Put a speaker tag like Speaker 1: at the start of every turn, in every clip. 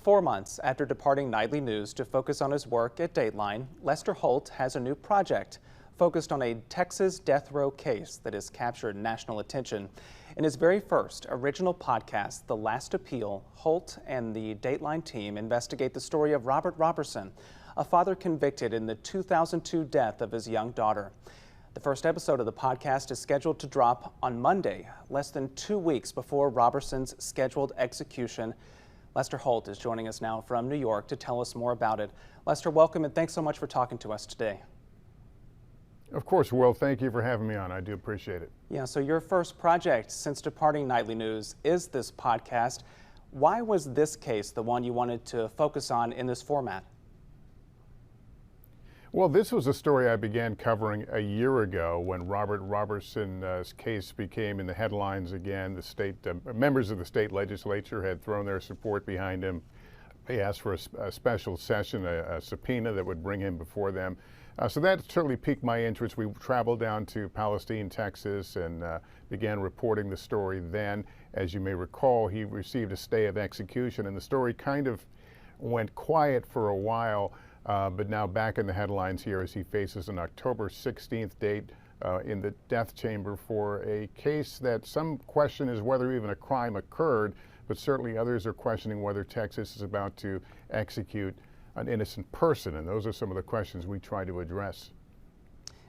Speaker 1: 4 months after departing nightly news to focus on his work at Dateline, Lester Holt has a new project focused on a Texas death row case that has captured national attention. In his very first original podcast, The Last Appeal, Holt and the Dateline team investigate the story of Robert Robertson, a father convicted in the 2002 death of his young daughter. The first episode of the podcast is scheduled to drop on Monday, less than 2 weeks before Robertson's scheduled execution. Lester Holt is joining us now from New York to tell us more about it. Lester, welcome and thanks so much for talking to us today.
Speaker 2: Of course, Will. Thank you for having me on. I do appreciate it.
Speaker 1: Yeah, so your first project since departing nightly news is this podcast. Why was this case the one you wanted to focus on in this format?
Speaker 2: Well, this was a story I began covering a year ago when Robert Robertson's case became in the headlines again. The state members of the state legislature had thrown their support behind him. They asked for a special session, a subpoena that would bring him before them. So that certainly piqued my interest. We traveled down to Palestine, Texas, and began reporting the story then. As you may recall, he received a stay of execution, and the story kind of went quiet for a while, but now back in the headlines here as he faces an October 16th date in the death chamber for a case that some question is whether even a crime occurred, but certainly others are questioning whether Texas is about to execute an innocent person, and those are some of the questions we try to address.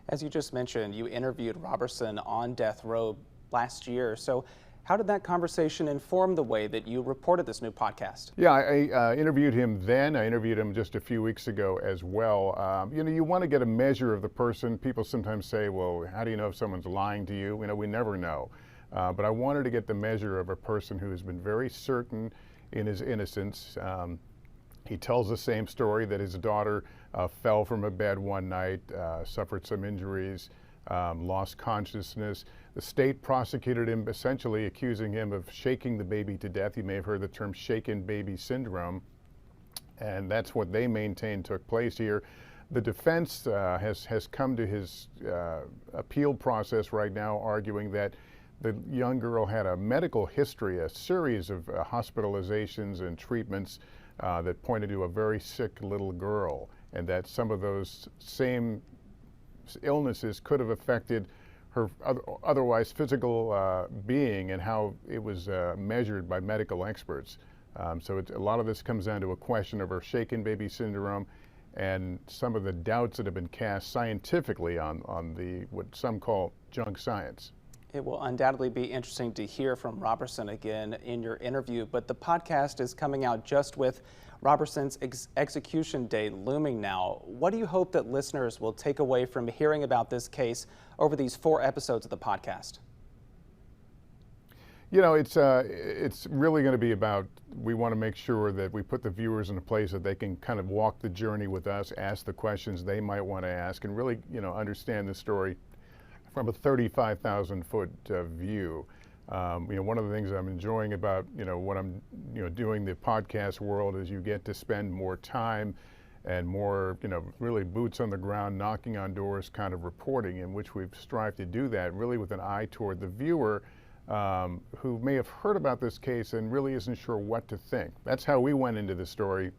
Speaker 1: As you just mentioned, you interviewed Robertson on death row last year. So how did that conversation inform the way that you reported this new podcast?
Speaker 2: Yeah, I interviewed him then. I interviewed him just a few weeks ago as well. You want to get a measure of the person. People sometimes say, well, how do you know if someone's lying to you? We never know. But I wanted to get the measure of a person who has been very certain in his innocence. He tells the same story that his daughter fell from a bed one night, suffered some injuries, lost consciousness. The state prosecuted him, essentially accusing him of shaking the baby to death. You may have heard the term shaken baby syndrome, and that's what they maintain took place here. The defense has come to his appeal process right now, arguing that the young girl had a medical history, a series of hospitalizations and treatments that pointed to a very sick little girl, and that some of those same illnesses could have affected her otherwise physical being and how it was measured by medical experts. So a lot of this comes down to a question of her shaken baby syndrome and some of the doubts that have been cast scientifically on the what some call junk science.
Speaker 1: It will undoubtedly be interesting to hear from Robertson again in your interview, but the podcast is coming out just with Robertson's execution date looming now. What do you hope that listeners will take away from hearing about this case over these 4 episodes of the podcast?
Speaker 2: It's really going to be about, we want to make sure that we put the viewers in a place that they can kind of walk the journey with us, ask the questions they might want to ask, and really, understand the story from a 35,000-foot view. One of the things I'm enjoying about, what I'm, doing the podcast world is you get to spend more time and more, really boots on the ground, knocking on doors kind of reporting, in which we've strived to do that really with an eye toward the viewer who may have heard about this case and really isn't sure what to think. That's how we went into the story,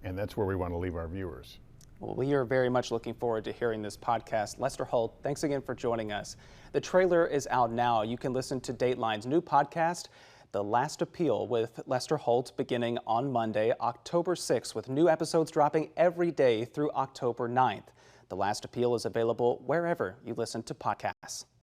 Speaker 2: and that's where we want to leave our viewers.
Speaker 1: Well, we are very much looking forward to hearing this podcast. Lester Holt, thanks again for joining us. The trailer is out now. You can listen to Dateline's new podcast, The Last Appeal, with Lester Holt, beginning on Monday, October 6th, with new episodes dropping every day through October 9th. The Last Appeal is available wherever you listen to podcasts.